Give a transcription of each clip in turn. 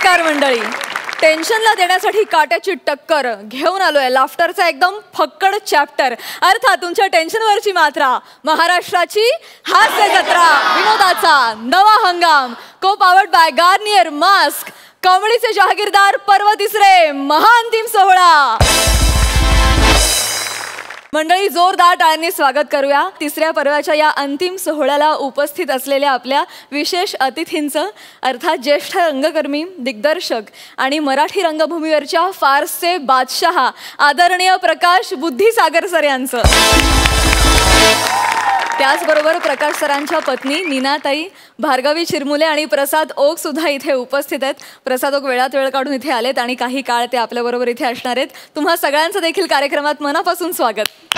नमस्कार मंडळी. टेन्शनला देण्यासाठी काट्याची टक्कर घेऊन आलोय लाफ्टरचा एकदम फक्कड चॅप्टर. अर्थात तुमच्या टेन्शनवरची मात्रा. महाराष्ट्राची हास्य जत्रा, विनोदाचा नवा हंगाम, co powered by Garnier mask, कॉमेडीचे जहागीरदार, पर्व तिसरे, महाअंतिम सोहळा. मंडळी, जोरदार टाळ्यांनी स्वागत करूया तिसऱ्या पर्वाच्या या अंतिम सोहळ्याला उपस्थित असलेल्या आपल्या विशेष अतिथींचं. अर्थात ज्येष्ठ रंगकर्मी, दिग्दर्शक आणि मराठी रंगभूमीवरच्या फारसे बादशाह आदरणीय प्रकाश बुद्धिसागर सर यांचं. त्याचबरोबर प्रकाश सरांच्या पत्नी नीनाताई, भार्गवी चिरमुले आणि प्रसाद ओक सुद्धा इथे उपस्थित आहेत. प्रसाद ओक वेळात वेळ काढून इथे आलेत आणि काही काळ ते आपल्याबरोबर इथे असणार आहेत. तुम्हा सगळ्यांचं देखील कार्यक्रमात मनापासून स्वागत.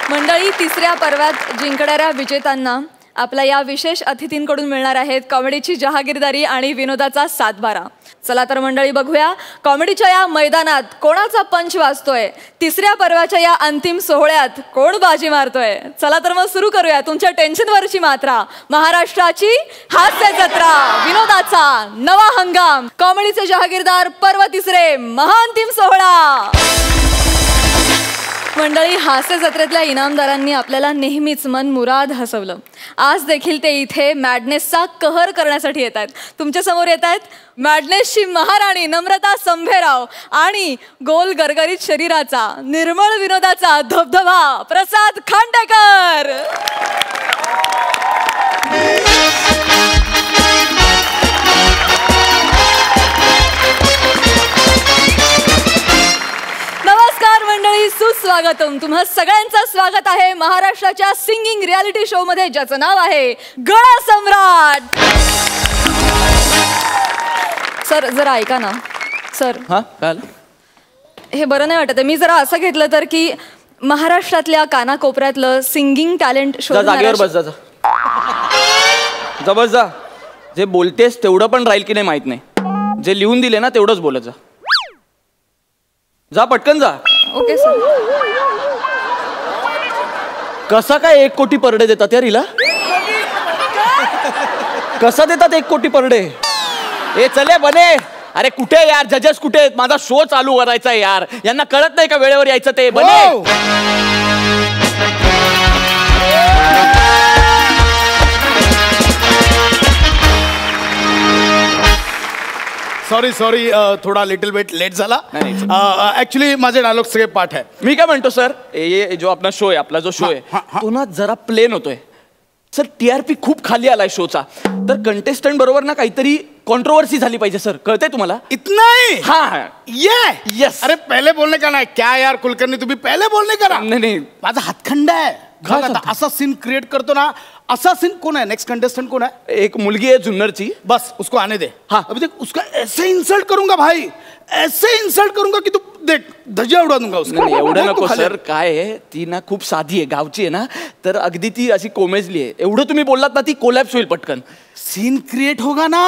मंडळी, तिसऱ्या पर्वात जिंकणाऱ्या विजेत्यांना आपल्या या विशेष अतिथींकडून मिळणार आहेत कॉमेडीची जहागीरदारी आणि विनोदाचा सातबारा. चला तर मंडळी, बघूया कॉमेडीच्या या मैदानात कोणाचा पंच वाजतोय. तिसऱ्या पर्वाच्या या अंतिम सोहळ्यात कोण बाजी मारतोय. चला तर मग सुरू करूया तुमच्या टेन्शनवरची मात्रा. महाराष्ट्राची हास्य जत्रा, विनोदाचा नवा हंगाम, कॉमेडीचे जहागीरदार, पर्व तिसरे, महाअंतिम सोहळा. मंडळी, हास्य जत्रेतल्या इनामदारांनी आपल्याला नेहमीच मन मुराद हसवलं. आज देखील ते इथे मॅडनेसचा कहर करण्यासाठी येत आहेत. तुमच्यासमोर येत आहेत मॅडनेसची महाराणी नम्रता संभेराव आणि गोल गरगरीत शरीराचा, निर्मळ विनोदाचा धबधबा प्रसाद खांडेकर. नमस्कार मंडळी, सुस्वागतम. तुम्हा सगळ्यांचं स्वागत आहे महाराष्ट्राच्या सिंगिंग रियालिटी शो मध्ये, ज्याचं नाव आहे गळा सम्राट. सर जरा ऐका ना. सर हे बरं नाही वाटत. मी जरा असं घेतलं तर की महाराष्ट्रातल्या कानाकोपऱ्यातलं सिंगिंग टॅलेंट शो. जागेवर बस. जा बस जा. जे बोलतेस तेवढं पण राहील की नाही माहित नाही. जे लिहून दिले ना तेवढंच बोलत जा. जा पटकन जा. Okay sir. कसा काय 1 कोटी पर डे देतात यार हिला. कसा देतात 1 कोटी पर डे. ए चले बने. अरे कुठे यार जजेस कुठे आहेत. माझा शो चालू करायचा यार. यांना कळत नाही का वेळेवर यायचं ते. बने सॉरी थोडा लिटिल बिट लेट झाला. ऍक्च्युली माझे डायलॉग सगळे पाठ आहे. मी काय म्हणतो सर, ये जो आपला शो आहे, आपला जो शो आहे तो ना जरा प्लेन होतोय सर. TRP खूप खाली आलाय शोचा. तर कंटेस्टंट बरोबर ना काहीतरी कॉन्ट्रोवर्सी झाली पाहिजे सर. कळतंय तुम्हाला. इतना ही. हाँ ये यस. अरे पहले बोलने का ना. क्या यार कुलकर्णी, तुम्ही पहले बोलने का ना. नहीं माझा हातखंड आहे. असा सीन क्रिएट करतो ना. असा सीन कोण आहे. नेक्स्ट कंटेस्टेंट कोण आहे. एक मुलगी आहे जुन्नरची. बस उसको आने दे. हाँ अभी देख उसका ऐसे इंसल्ट करूंगा भाई, ऐसे इंसल्ट करूंगा कि तू देख धज्जा उडा दूंगा उसका. नाही एवढं नको सर. काय आहे ती ना खूप साधी आहे, गावची आहे ना. तर अगदी ती अशी कोमेजली आहे. एवढं तुम्ही बोललात ना ती कोलॅप्स होईल पटकन. सीन क्रिएट होगा ना.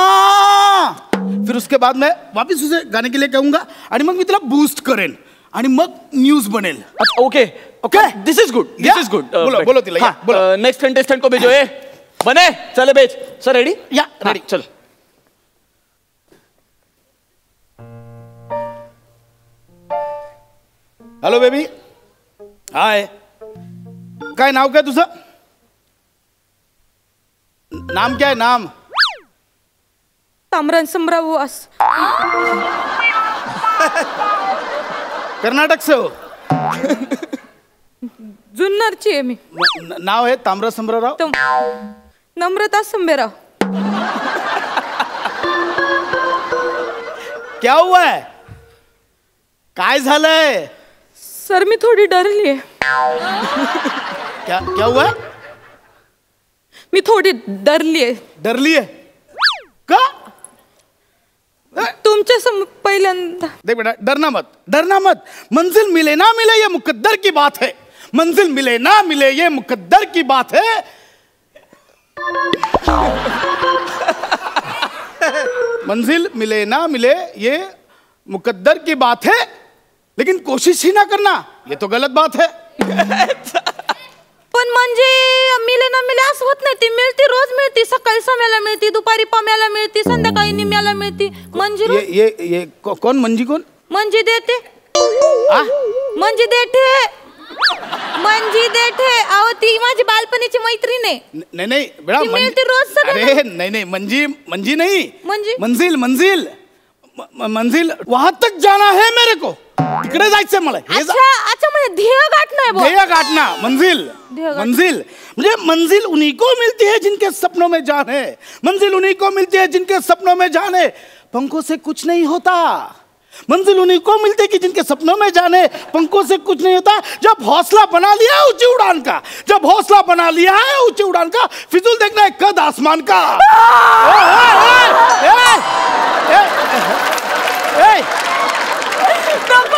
फिर उसके बाद मैं वापस उसे गाने के लिए कहूंगा आणि मग मी तिला बूस्ट करेन आणि मग न्यूज बनेल. Okay okay this is good. This is good. बोलो तिला. नेक्स्ट कंटेस्टेंट को भेजो. बने चले भेज. Sir ready. या रेडी. चल. Hello baby. हाय. काय नाव काय तुझं. नाम क्या है नाम. तामरण संभ्राव वास. कर्नाटक से हो. जुन्नरची आहे मी. नाव आहे ताम्र संभ्रराव. नम्रता संभेराव. क्या हुआ है. काय झालंय. सर मी थोडी डरली आहे. क्या हुआ है. मी थोडी डरली आहे. डरली है का. तुमच्या पहिल्यांदा. देख बेटा, डरना मत, डरना मत. मंजिल मिले ना मिले ये मुकद्दर की बात है. मंजिल मिले ना मिले ये मुकद्दर की बात है. मंजिल मिले ना मिले ये मुकद्दर की बात है, लेकिन कोशिश ही ना करना ये तो गलत बात है. पण पण म्हणजे मिले ना मिले असं होत नाही. ती मिळती, रोज मिळती. सकाळी सम्याला मिळती, दुपारी पम्याला मिळती, संध्याकाळी निम्याला मिळती. म्हणजे ये कोण म्हणजे कोण? म्हणजे देते. म्हणजे देते. म्हणजे देते. अहो ती माझी बालपणीची मैत्रीण आहे. नाही बेटा, मिळते रोज सगळं. अरे नाही मंजी नहीं, म्हणजे मंजिल वहां तक जाना है मेरे को. तिकडे जायचंय मला. अच्छा म्हणजे ध्येय गाठना. ध्येय गाठना. मंजिल मुझे मंजिल उन्हीं को मिलती है जिनके सपनों में जान है. मंजिल उन्हीं को मिलती है जिनके सपनों में जान है. पंखों से कुछ नहीं होता. मंजिल उन्हीं को मिलती है कि जिनके सपनों में जाने. पंखों से कुछ नहीं होता. जब हौसला बना लिया ऊंची उड़ान का, जब हौसला बना लिया है ऊंची उड़ान का, फिजूल देखना है कद आसमान का.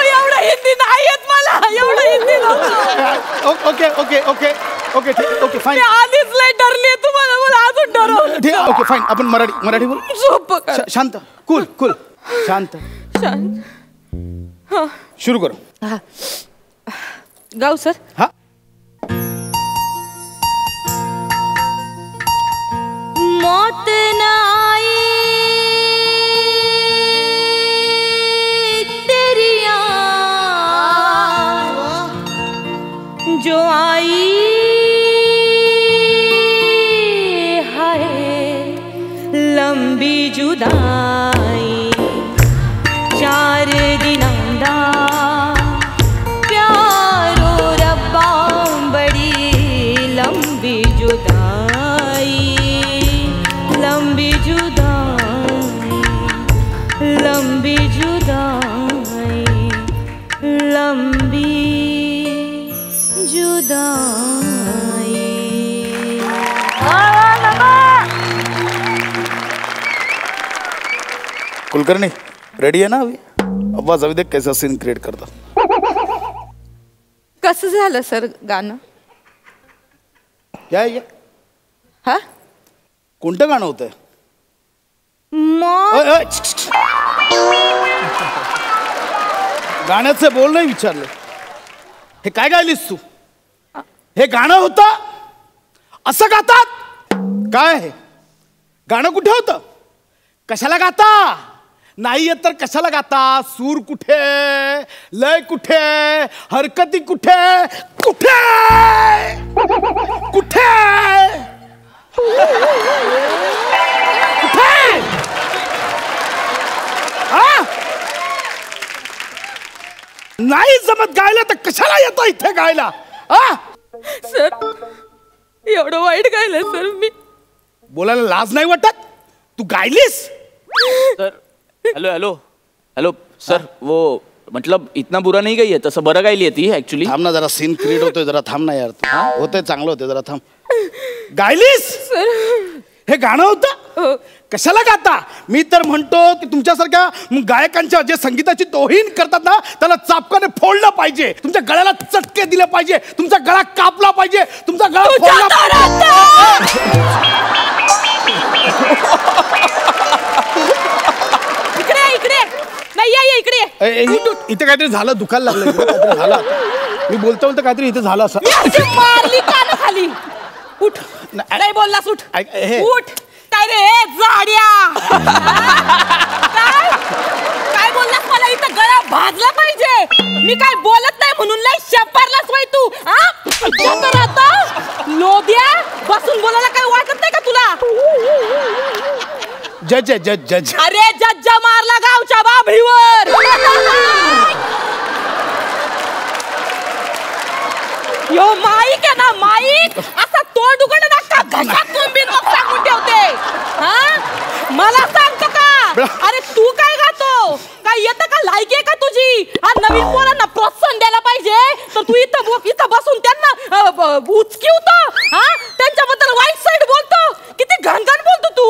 एवढं हिंदी नाही येत मला. एवढं हिंदी ओके फाईन. आधीच लय डरली तुम्हाला, मला अजून डरव. Okay fine. आपण मराठी बोल. शांत, कूल शांत. शुरू करो. गाऊ सर. हा. मौत न आई तेरी जो आई है लंबी जुदाई. 4 दिनांदा प्यारो रब्बा बड़ी लंबी जुदाई. लंबी जुदाई, लंबी जुदाई, लंबी जुदाई. कुलकर्णी रेडी आहे ना अभी? अब्बा जाऊ दे कैसा सीन क्रिएट करता. कसं झालं सर गाणं? या हा कोणतं गाणं होतं? गाण्याचं बोल नाही विचारलं. हे काय गायलीस तू? हे गाणं होतं? असं गातात काय? हे गाणं कुठे होतं? कशाला गाता? नाही येत तर कशाला गाता? सूर कुठे, लय कुठे, हरकती कुठे कुठे कुठे कुठे? नाही जमत गायला तर कशाला येतो इथे गायला? सर एवढं वाईट गायलं सर मी. बोलायला लाज नाही वाटत? तू गायलीस? सर हेलो सर, वो मतलब इतना बुरा नहीं गई है, तसं बरं गायली आहे ती ऍक्च्युली. थांब ना जरा, सीन क्रिएट होतोय, जरा थांब ना यार. होतंय चांगलं होतंय, जरा थांब. गायलीस? हे गाणं होतं? कशाला गाता? मी तर म्हणतो की तुमच्यासारख्या गायकांच्या जे संगीताची तोहीन करतात ना, त्याला चापकाने फोडलं पाहिजे. तुमच्या गळ्याला चटके दिले पाहिजे. तुमचा गळा कापला पाहिजे. तुमचा गळा फोडला. इकडे नाही या इकडे. इथे काहीतरी झालं, दुखायला लागलं. काहीतरी झालं. मी बोलतो काहीतरी इथे झालं असं. मारली कान खाली. उठ. नाही बोललास. उठ उठ. काय रे जाड्या? काय बोललास? मला इथं गळा भाजला पाहिजे. मी काय बोलत नाही म्हणून लय शेपारलास बाई तू. लोब्या बसून बोलायला काय वाटत नाही का तुला? जज जज जज. अरे जज्जा मारला गावच्या बाभळीवर. यो माईक आहे ना, माईक असा तोंड उघड नका घशात कोंबीन मग सांगून ठेवते. मला सांगतो का? अरे तू काय गातो? काय येतं का? लायकी आहे का तुझी? हा नवीन पोरांना प्रोत्साहन द्यायला पाहिजे तर तू इथं बसून त्यांना उचकिवतो. त्यांच्याबद्दल वाईट साईड बोलतो. किती घणघण बोलतो तू.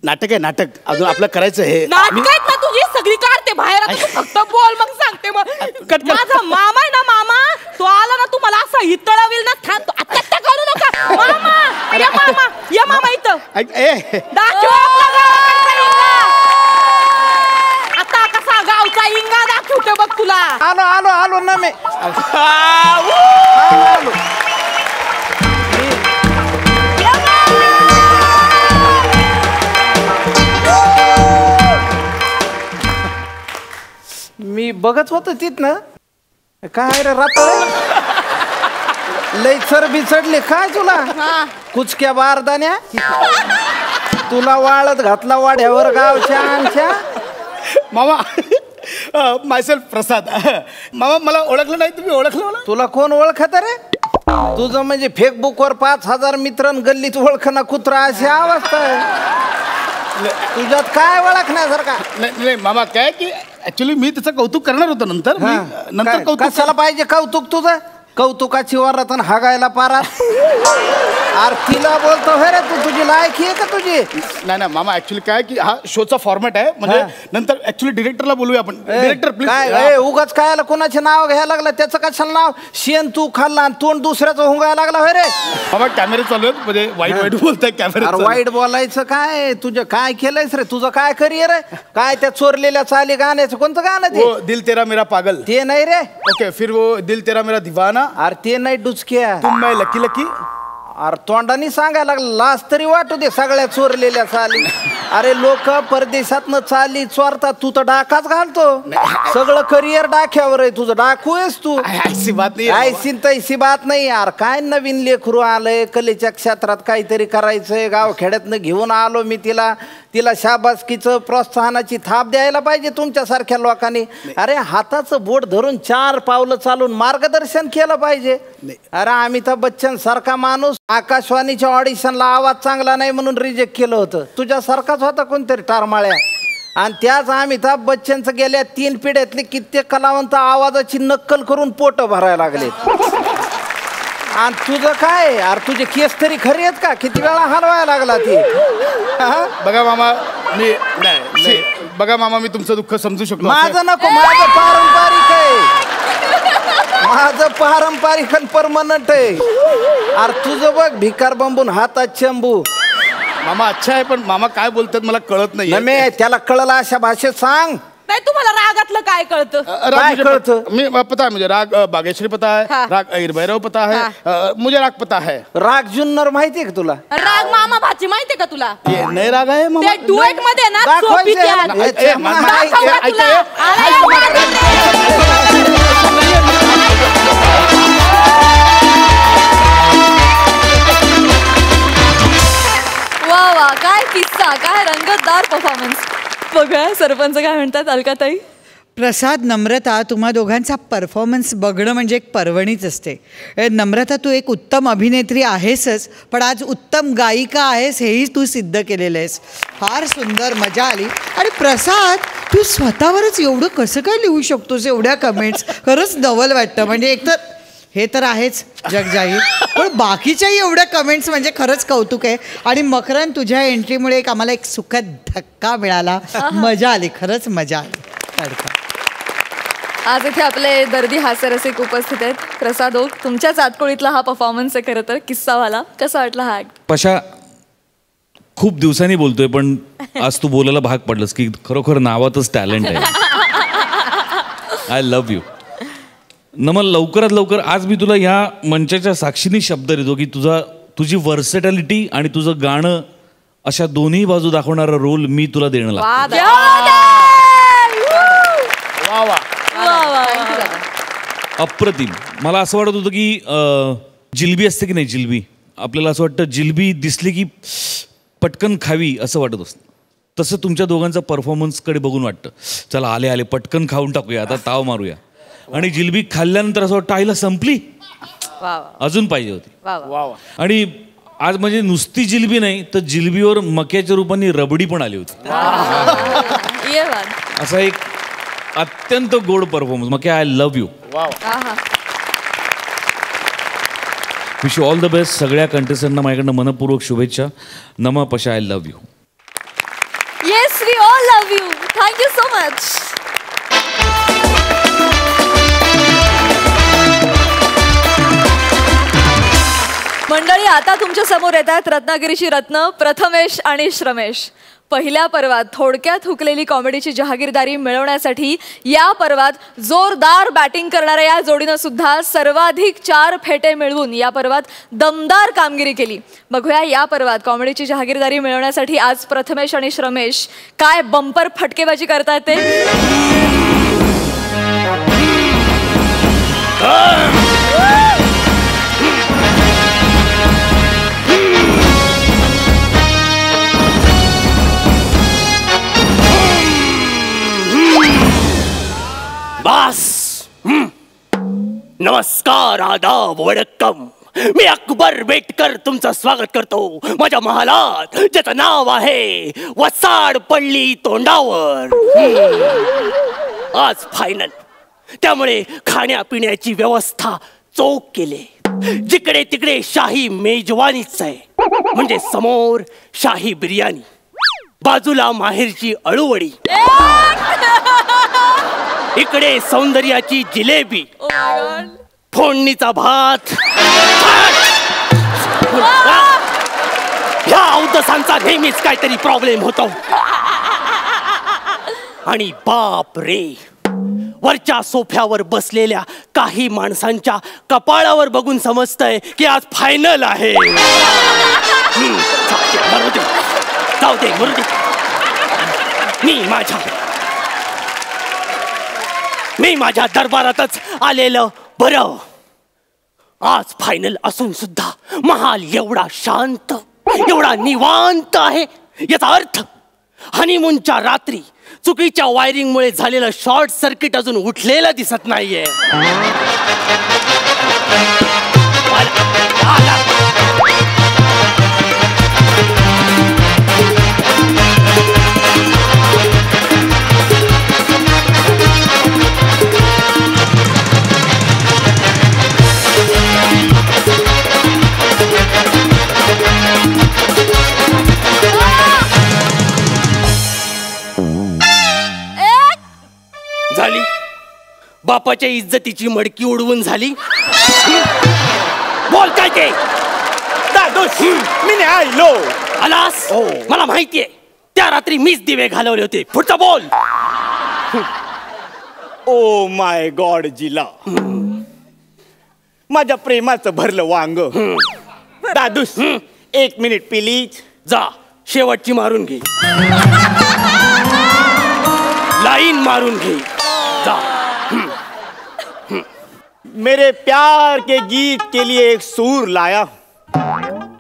नाटक आहे नाटक. अजून आपलं करायचं हे नाटक आहेत ना तुझी सगळी. काढते बाहेर. फक्त बोल मग सांगते. मग माझा मामा आहे ना, मामा तो आला ना तुम्हाला असा हितळावील ना. थांब आता करू नका. मामा या मामा इथं दाखव. आता कसा गावचा इंगा दाखवते बघ तुला. आलो ना मी. बघत होत तिथनं काय रे रात्र लय चरबी चढली काय तुला कुचक्या बारदान्या तुला वाळत घातला वाड्यावर गावच्या आमच्या मामा मायसेल्फ प्रसाद. मामा मला ओळखलं नाही, तुम्ही ओळखलं मला? तुला कोण ओळखत रे? तुझं म्हणजे फेसबुकवर 5000 मित्र गल्लीत ओळखना कुत्रा अशी अवस्था आहे. तुझ्यात काय ओळखण्यासारखा? नाही मामा, काय की ऍक्च्युली मी त्याचं कौतुक करणार होतो नंतर. नंतर कौतुक कशाला पाहिजे कौतुक तुझं? कौतुकाची वरातन हागायला पारात आरतीला बोलतो हे रे तू, तुझी लायकी आहे का तुझी? नाही मामा, ऍक्च्युली काय की हा शोचा फॉर्मॅट आहे, म्हणजे नंतर ऍक्च्युली डिरेक्टरला बोलूया आपण. Director please. काय उगाच काय कोणाचे नाव घ्यायला लागलं? त्याचं कशाला नाव? शेण तू खाल्ला आणि तोंड दुसऱ्याचं हुंगायला लागला होय रे? मामा कॅमेरे चालू आहेत, म्हणजे वाईट वाईट बोलताय कॅमेरा. वाईट बोलायचं काय? तुझं काय केलंयस रे? तुझं काय करिअर आहे? काय त्या चोरलेल्या चाली गाण्याचं कोणतं गाणं ते? दिल तेरा मेरा पागल. ते नाही रे. ओके, फिर वो दिल तेरा मेरा दीवाना. अरे ते नाही डुचक्या. तुम मैं लकी लकी. अरे तोंडानी सांगायला लागला, लाज तरी वाटू दे सगळ्या चोरलेल्या चाली. अरे लोक परदेशातनं चाली चोरतात, तू तर डाकाच घालतो. सगळं करिअर डाक्यावर आहे तुझं. डाकू आहेस तू. ऐसी बात नाही, ऐसी तैसी बात नाही यार. काय नवीन लेकरू आलंय, कलेच्या क्षेत्रात काहीतरी करायचंय, गावखेड्यातनं घेऊन आलो मी तिला शाबासकीचं प्रोत्साहनाची थाप द्यायला पाहिजे तुमच्यासारख्या लोकांनी. अरे हाताचं बोट धरून 4 पावलं चालून मार्गदर्शन केलं पाहिजे. अरे अमिताभ बच्चन सारखा माणूस आकाशवाणीच्या ऑडिशनला आवाज चांगला नाही म्हणून रिजेक्ट केलं होतं. तुझ्यासारखाच होता कोणतरी टारमाळ्या. आणि त्याच अमिताभ बच्चनचं गेल्या 3 पिढ्यातले कित्येक कलावंत आवाजाची नक्कल करून पोट भरायला लागले. आणि तुझं काय यार? तुझे केस तरी खरे आहेत का? किती वेळा हलवायला लागला ती? बघा मामा, नाही बघा मामा, मी तुमचं दुःख समजू शकतो. माझं नको, माझं पारंपरिक आहे. माझं पारंपरिक आणि परमनंट आहे. अरे तुझं बघ भिकार बंबून हातात चंबू. मामा अच्छा आहे, पण मामा काय बोलतात मला कळत नाही. त्याला कळलं अशा भाषेत सांग. नाही तुम्हाला रागातलं काय कळतं? काय कळतं? मी पता है मुझे, राग बागेश्वरी पता है, राग अहिर भैरव पता है, मुझे राग पता है. राग जुन्नर माहितीये का तुला? राग मामा भाची माहितीये का तुला? ये नए राग आहे मामा. ते डुएट मध्ये ना दाखवायचे. सोपी त्यात. दाखव ना तुला. वा वा, काय किस्सा, काय रंगतदार परफॉर्मन्स. बघा सरपंच काय म्हणतात. अलकाताई. प्रसाद, नम्रता, तुम्हा दोघांचा परफॉर्मन्स बघणं म्हणजे एक पर्वणीच असते. नम्रता, तू एक उत्तम अभिनेत्री आहेसच, पण आज उत्तम गायिका आहेस हेही तू सिद्ध केलेलं आहेस. फार सुंदर, मजा आली. आणि प्रसाद, तू स्वतःवरच एवढं कसं काय लिहू शकतोस? एवढ्या कमेंट्स खरंच नवल वाटतं. म्हणजे एकतर हे तर आहेच जगजाहीर, पण बाकीच्याही एवढ्या कमेंट्स म्हणजे खरंच कौतुक आहे. आणि मकरन, तुझ्या एंट्रीमुळे आम्हाला एक सुखद धक्का मिळाला. मजा आली, खरंच मजा आली. आज इथे आपले दर्दी हास्यरसिक उपस्थित आहेत. प्रसाद ओक, तुमच्या चातकोळीतला हा परफॉर्मन्स आहे खरं तर, किस्सावाला. कसा वाटला हा ऍक्ट? पशा, खूप दिवसांनी बोलतोय पण आज तू बोलायला भाग पडलंस की खरोखर नावातच टॅलेंट आहे. I love you. नमल, लवकरात लवकर आज मी तुला ह्या मंचाच्या साक्षीने शब्द देतो की तुझी वर्सेटॅलिटी आणि तुझं गाणं अशा दोन्ही बाजू दाखवणारा रोल मी तुला देणं लागतो. अप्रतिम. मला असं वाटत होतं की जिलबी असते की नाही, जिलबी आपल्याला असं वाटतं जिलबी दिसली की पटकन खावी असं वाटत असतं. तसं तुमच्या दोघांचा परफॉर्मन्सकडे बघून वाटतं चला आले आले पटकन खाऊन टाकूया, आता ताव मारूया. आणि जिलबी खाल्ल्यानंतर असं वाटतं आईला संपली, अजून पाहिजे होती. आणि आज म्हणजे नुसती जिलबी नाही तर जिलबीवर मक्याच्या रूपाने रबडी पण आली होती. असा एक अत्यंत गोड परफॉर्मन्स. मग I love you. Wish you all the best. सगळ्या कंटेस्टंटना माझ्याकडनं मनपूर्वक शुभेच्छा. नमा, पशा, I love you. Yes, we all love you. Thank you so much. मंडळी, आता तुमच्या समोर येतात रत्नागिरीची रत्न प्रथमेश आणि श्रमेश. पहिल्या पर्वात थोडक्यात हुकलेली कॉमेडीची जहागीरदारी मिळवण्यासाठी या पर्वात जोरदार बॅटिंग करणाऱ्या या जोडीनं सुद्धा सर्वाधिक 4 फेटे मिळवून या पर्वात दमदार कामगिरी केली. बघूया या पर्वात कॉमेडीची जहागीरदारी मिळवण्यासाठी आज प्रथमेश आणि श्रमेश काय बंपर फटकेबाजी करतात ते. बस. नमस्कार, आदाब, वडक्कम. मी अकबर बेटकर तुमचं स्वागत करतो माझ्या महालात, ज्याचं नाव आहे वसाड पडली तोंडावर. आज फायनल, त्यामुळे खाण्यापिण्याची व्यवस्था चोख केली. जिकडे तिकडे शाही मेजवानीच आहे. म्हणजे समोर शाही बिर्याणी, बाजूला माहेरची अळूवडी, इकडे सौंदर्याची जिलेबी, फोडणीचा भात. ह्या अवदसांचा नेहमीच काहीतरी प्रॉब्लेम होतो. आणि बाप रे, वरच्या सोफ्यावर बसलेल्या काही माणसांच्या कपाळावर बघून समजतंय की आज फायनल आहे. मरू दे, जाऊ दे, मरू दे. मी माझ्या दरबारातच आलेलं बरं. आज फायनल असून सुद्धा महाल एवढा शांत, एवढा निवांत आहे. याचा अर्थ हनीमूनच्या रात्री चुकीच्या वायरिंगमुळे झालेलं शॉर्ट सर्किट अजून उठलेलं दिसत नाहीये. झाली बापाच्या इज्जतीची मडकी उडवून झाली. बोल काय ते. मी आलो. आलास? मला माहितीये, त्या रात्री मीच दिवे घालवले होते. पुढचं बोल. ओ माय गॉड जिला, माझ्या प्रेमाचं भरलं वांग. दादूस, 1 मिनिट प्लीज. जा, शेवटची मारून घे, लाईन मारून घे. जा. मेरे प्यार के गीत के लिए एक सूर लाया,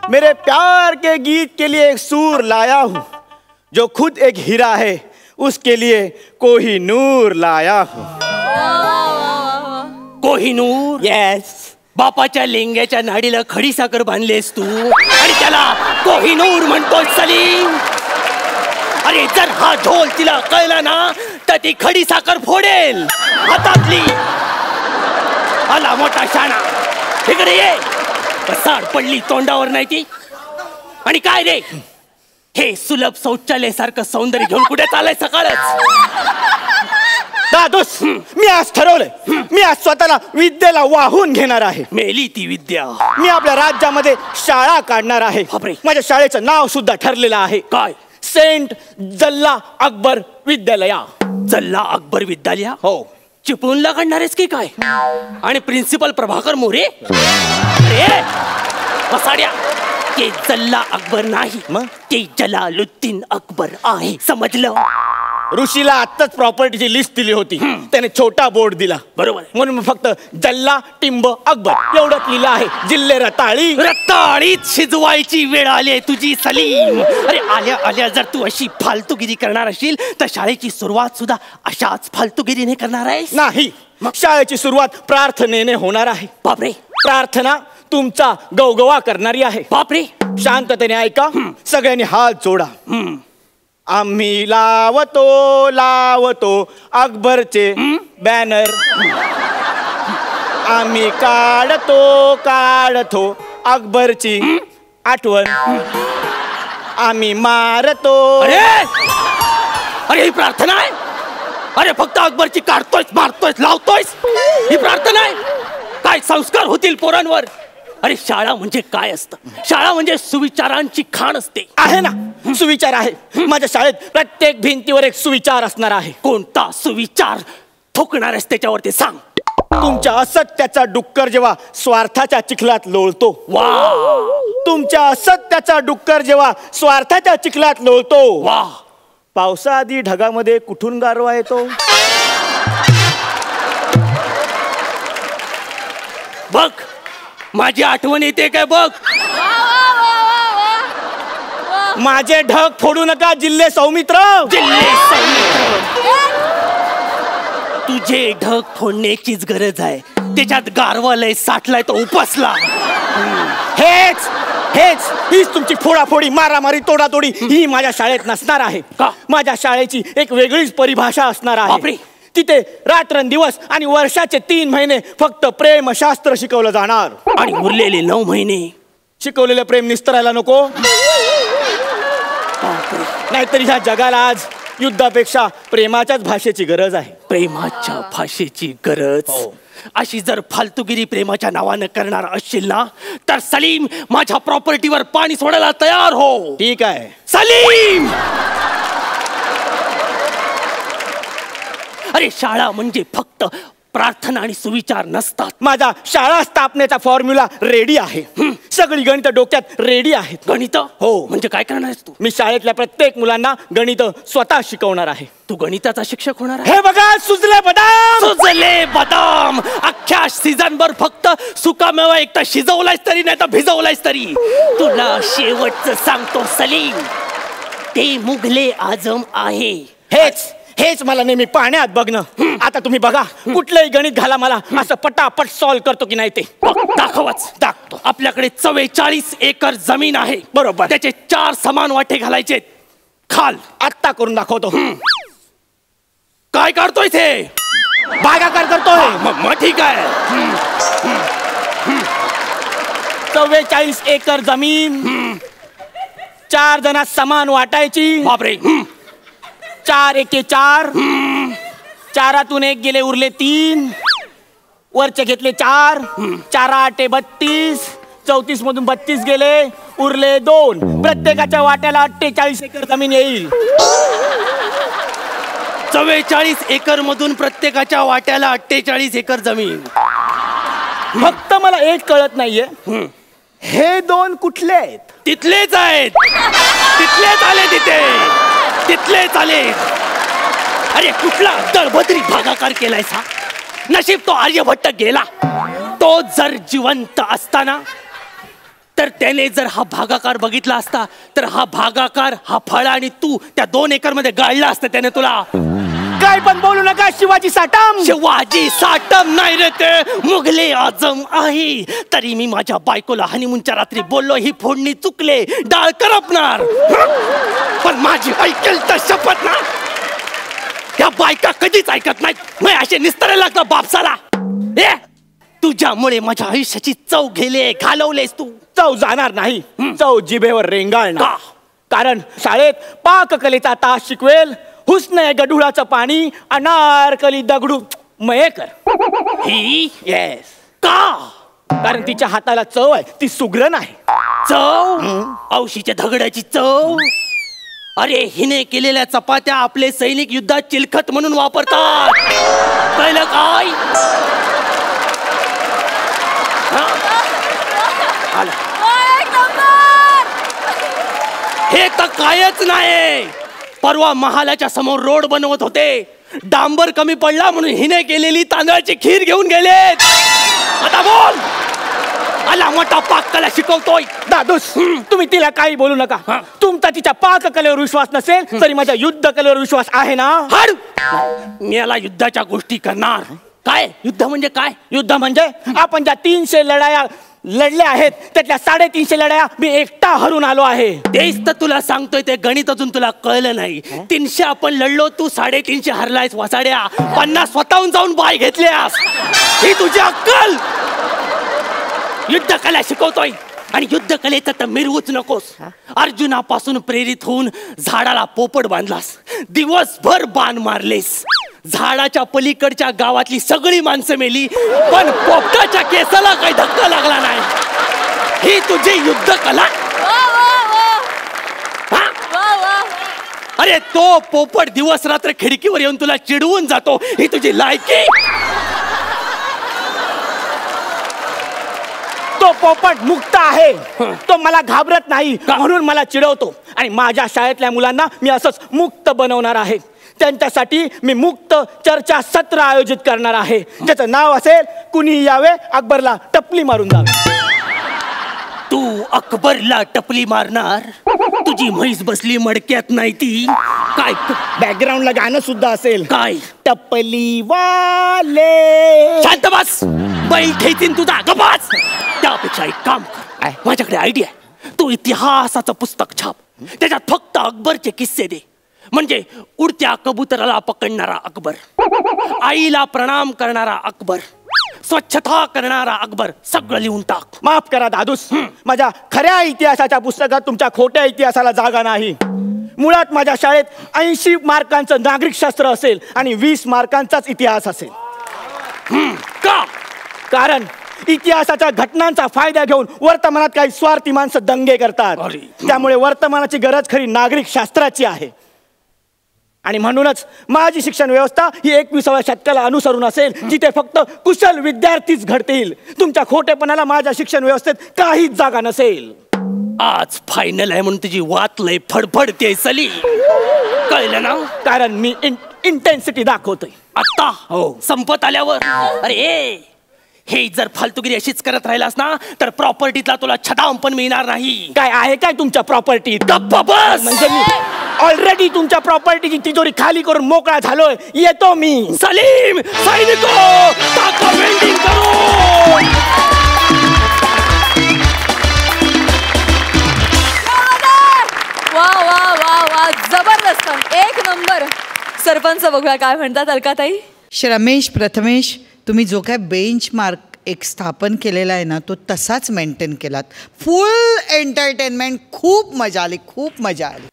मेरे प्यार के गीत के लिए एक सूर लाया हूँ, जो खुद एक हीरा है उसके लिए कोहिनूर लाया हूँ. कोहिनूर? यस. बापाच्या लेंग्याच्या नाडीला खडी साखर बांधलेस तू आणि त्याला कोहिनूर म्हणतोय सलीम. अरे जर हा ढोल तिला कळला ना तर ती खडी साखर फोडेल हातातली. आला मोठा शाणा, इकडे ये. साड पडली तोंडावर नाही ती. आणि काय रे, हे सुलभ शौचालय सारखं सौंदर्य घेऊन कुठे चाललंय सकाळच? दादूस, मी आज ठरवलंय, मी आज स्वतःला विद्येला वाहून घेणार आहे. मेली ती विद्या. मी आपल्या राज्यामध्ये शाळा काढणार आहे. बापरे. माझ्या शाळेचं नाव सुद्धा ठरलेलं आहे. काय? सेंट जल्ला अकबर विद्यालया. जल्ला अकबर विद्यालय? हो. चिपळूणला काढणारेस की काय? आणि प्रिन्सिपल प्रभाकर मोरे? बसाड्या, ते जल्ला अकबर नाही, मग ते जलालुद्दीन अकबर आहे, समजलं? ऋषीला आत्ताच प्रॉपर्टीची लिस्ट दिली होती, त्याने छोटा बोर्ड दिला. बरोबर. म्हणून फक्त जल्ला टिंब अकबर एवढंच लिहिलं आहे. जिल्हे रताळी. रताळीत शिजवायची वेळ आली आहे तुझी सलीम. अरे आल्या आल्या जर तू अशी फालतूगिरी करणार असशील तर शाळेची सुरुवात सुद्धा अशाच फालतूगिरीने करणार आहेस? नाही, शाळेची सुरुवात प्रार्थनेने होणार आहे. बापरे. प्रार्थना तुमचा गवगवा करणारी आहे. बापरे. शांततेने ऐका, सगळ्यांनी हात जोडा. आम्ही लावतो लावतो अकबरचे बॅनर, आम्ही काढतो काढतो अकबरची आठवण, आम्ही मारतो. अरे अरे ही प्रार्थना आहे? अरे फक्त अकबरची काढतोयस, मारतोयस, लावतोयस, ही प्रार्थना आहे? काय संस्कार होतील पोरांवर? अरे शाळा म्हणजे काय असतं? शाळा म्हणजे सुविचारांची खाण असते. आहे ना, सुविचार आहे. माझ्या शाळेत प्रत्येक भिंतीवर एक सुविचार असणार आहे. कोणता सुविचार ठोकणार आहेस त्याच्यावरती सांग. तुमच्या असत्याचा डुक्कर जेव्हा स्वार्थाच्या चिखलात लोळतो, वा. तुमच्या असत्याचा डुक्कर जेव्हा स्वार्थाच्या चिखलात लोळतो, वा. पावसाआधी ढगामध्ये कुठून गारवा येतो? बघ माझी आठवण येते काय बघ. माझे ढग फोडू नका जिल्हे सौमित्र. तुझे ढग फोडण्याचीच गरज आहे. त्याच्यात गारवा लय साठलाय तो उपसला. हेच हेच हीच तुमची फोडाफोडी मारामारी तोडातोडी ही माझ्या शाळेत नसणार आहे का? माझ्या शाळेची एक वेगळीच परिभाषा असणार बापरे. आहे. तिथे रात्रंदिवस आणि वर्षाचे 3 महिने फक्त प्रेमशास्त्र शिकवलं जाणार. आणि उरलेले 9 महिने शिकवलेलं प्रेम निस्तरायला नको. नाहीतर ह्या जगाला आज युद्धापेक्षा प्रेमाच्याच भाषेची गरज आहे. प्रेमाच्या भाषेची गरज. अशी जर फालतूगिरी प्रेमाच्या नावानं करणार असशील ना तर सलीम माझ्या प्रॉपर्टीवर पाणी सोडायला तयार हो. ठीक आहे सलीम. अरे शाळा म्हणजे फक्त प्रार्थना आणि सुविचार नसतात. माझा शाळा स्थापनेचा फॉर्म्युला रेडी आहे. सगळी गणित डोक्यात रेडी आहेत. गणित हो. म्हणजे काय करणार आहेस तू? मी शाळेतल्या प्रत्येक मुलांना गणित स्वतः शिकवणार आहे. तू गणिताचा शिक्षक होणार आहे? हे बघा सुजले बदाम. सुजले बदाम. अख्ख्या सीझन भर फक्त सुकामेवा एकटा शिजवलायस तरी नाही तर भिजवलायस तरी. तुला शेवटचं सांगतो सलीम, ते मुघले आजम आहे. हेच मला नेहमी पाण्यात बघणं. आता तुम्ही बघा कुठलंही गणित घाला मला असं पटापट सॉल्व करतो की नाही ते दाखवच. दाखवतो. आपल्याकडे 44 एकर जमीन आहे. बरोबर. त्याचे 4 समान वाटे घालायचे. खाल. आत्ता करून दाखवतो. काय करतोय ते? भागाकार करतोय. मग ठीक आहे. 44 एकर जमीन 4 जणात समान वाटायची. बापरे. 4 एके 4. 4तून 1 गेले उरले 3. वरचे घेतले 4. 4 8 32. 34 मधून 32 गेले उरले 2. प्रत्येकाच्या वाट्याला 48 एकर जमीन येईल. 44 एकर मधून प्रत्येकाच्या वाट्याला 48 एकर जमीन. फक्त मला एक कळत नाहीये, हे 2 कुठले आहेत? तिथलेच आहेत. तिथलेच आले. तिथलेच आले. अरे कुठला दळभद्री भागाकार केलाय सा? नशीब तो आर्यभट्ट गेला. तो जर जिवंत असताना तर त्याने जर हा भागाकार बघितला असता तर हा भागाकार, हा फळ आणि तू त्या 2 एकर मध्ये गाळला असतं त्याने तुला. काय पण बोलू नका शिवाजी साटम. शिवाजी साटम नाही रे, ते मुघले आजम आहे. तरी मी माझ्या बायकोला हनीमूनच्या रात्री बोललो ही फोडणी चुकले, डाळ करपणार. पण माझी ऐकेल तर शपथ ना, त्या बायका कधीच ऐकत नाहीत. मग असे निस्तरायला लागतात बापसाला. तुझ्यामुळे माझ्या आयुष्याची चव घालवलेस तू. चव जाणार नाही. चव जिभेवर रेंगाळणार. कारण शाळेत पाककलेचा तास शिकवेल हुस्न गढुळाचं पाणी अनारकली दगडू मयेकर. ही येस. का? कारण तिच्या हाताला चव आहे, ती सुग्रण आहे. चव? औशीच्या दगडाची चव? अरे हिने केलेल्या चपात्या आपले सैनिक युद्धात चिलखत म्हणून वापरतात. कळलं काय? हे तर कायच नाही. परवा महालाच्या समोर रोड बनवत होते, डांबर कमी पडला म्हणून हिने केलेली तांदळाची खीर घेऊन गेलेत. आता बोल. आला मोठा पाककला शिकवतोय. दादूस तुम्ही तिला काही बोलू नका. तुमचा तिच्या पाककलेवर विश्वास नसेल तरी माझ्या युद्ध कलेवर विश्वास आहे ना. हड. मी याला युद्धाच्या गोष्टी करणार. काय युद्ध म्हणजे काय? युद्ध म्हणजे आपण ज्या 300 लढाया लढल्या आहेत त्यातल्या 350 लढाया मी एकटा हरून आलो आहे. तेच तर तुला सांगतोय, ते गणित अजून तुला कळलं नाही. 300 आपण लढलो, तू 350 हरलायस वसाड्या. 50 स्वतःहून जाऊन बाय घेतल्यास. ही तुझी अक्कल. युद्ध कला शिकवतोय आणि युद्ध कलेचं तर मिरवूच नकोस. अर्जुनापासून प्रेरित होऊन झाडाला पोपट बांधलास, दिवसभर बाण मारलेस. झाडाच्या पलीकडच्या गावातली सगळी माणसं मेली, पण पोपटाच्या केसाला काही धक्का लागला नाही. ही तुझी युद्ध कला. अरे तो पोपट दिवस रात्र खिडकीवर येऊन तुला चिडवून जातो, ही तुझी लायकी. तो पोपट मुक्त आहे, तो मला घाबरत नाही म्हणून मला चिडवतो. आणि माझ्या शाळेतल्या मुलांना मी असंच मुक्त बनवणार आहे. त्यांच्यासाठी मी मुक्त चर्चा सत्र आयोजित करणार आहे, ज्याचं नाव असेल कुणी यावे अकबरला टपली मारून जावे. तू अकबरला टपली मारणार? तुझी म्हैस बसली मडक्यात नाही ती काय? बॅकग्राऊंडला गाणं सुद्धा असेल. काय? टपली वाले. शांत बस, बैल खेचीन तुझा. गबास. त्यापेक्षा एक काम कर, माझ्याकडे आयडिया आहे. तू इतिहासाचं पुस्तक छाप, त्याच्यात फक्त अकबरचे किस्से दे. म्हणजे उडत्या कबुतराला पकडणारा अकबर, आईला प्रणाम करणारा अकबर, स्वच्छता करणारा अकबर, सगळं लिहून टाक. माफ करा दादूस, माझ्या खऱ्या इतिहासाच्या पुस्तकात तुमच्या खोट्या इतिहासाला जागा नाही. मुळात माझ्या शाळेत 80 मार्कांचं नागरिकशास्त्र असेल आणि 20 मार्कांचाच इतिहास असेल. का? कारण इतिहासाच्या घटनांचा फायदा घेऊन वर्तमानात काही स्वार्थी माणसं दंगे करतात. त्यामुळे वर्तमानाची गरज खरी नागरिक शास्त्राची आहे. आणि म्हणूनच माझी शिक्षण व्यवस्था ही 21व्या शतकाला अनुसरून असेल, जिथे फक्त कुशल विद्यार्थीच घडतील. तुमच्या खोटेपणाला माझ्या शिक्षण व्यवस्थेत काहीच जागा नसेल. आज फायनल आहे म्हणून तुझी वात लय फडफडते सली, कळलं ना? कारण मी इंटेन्सिटी दाखवतोय. आता हो संपत आल्यावर. अरे हे जर फालतुगिरी अशीच करत राहिलास ना तर प्रॉपर्टीतला तुला छदाम पण मिळणार नाही. काय आहे काय तुमच्या प्रॉपर्टीत? गप्प बस. म्हणजे मी ऑलरेडी तुमच्या प्रॉपर्टीची तिजोरी खाली करून मोकळा झालोय. येतो मी. सलीम, सैनिको, टाका वेल्डिंग करो. वा वा वा वा, जबरदस्त, एक नंबर. सरपंच बघूया काय म्हणतात अलकाताई. रमेश, प्रथमेश, तुम्ही जो काय बेंच मार्क एक स्थापन केलेला आहे ना तो तसाच मेंटेन केलात. फुल एंटरटेनमेंट, खूप मजा आली, खूप मजा आली.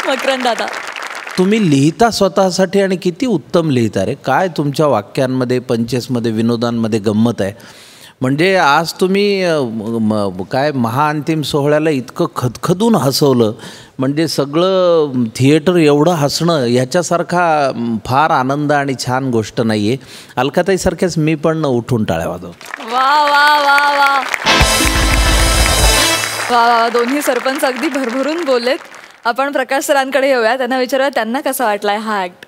मकरंद दादा, तुम्ही लिहिता स्वतःसाठी आणि किती उत्तम लिहिता रे. काय तुमच्या वाक्यांमध्ये, पंचेसमध्ये, विनोदांमध्ये गंमत आहे. म्हणजे आज तुम्ही काय महाअंतिम सोहळ्याला इतकं खदखदून हसवलं, म्हणजे सगळं थिएटर एवढं हसणं ह्याच्यासारखा फार आनंद आणि छान गोष्ट नाही आहे. अलकाताईसारख्याच मी पण उठून टाळ्या वाजवतो. वा वा वा वा वा, दोन्ही सरपंच अगदी भरभरून बोललेत. आपण प्रकाश सरांकडे येऊया, त्यांना विचारूया त्यांना कसा वाटलाय हा ऍक्ट.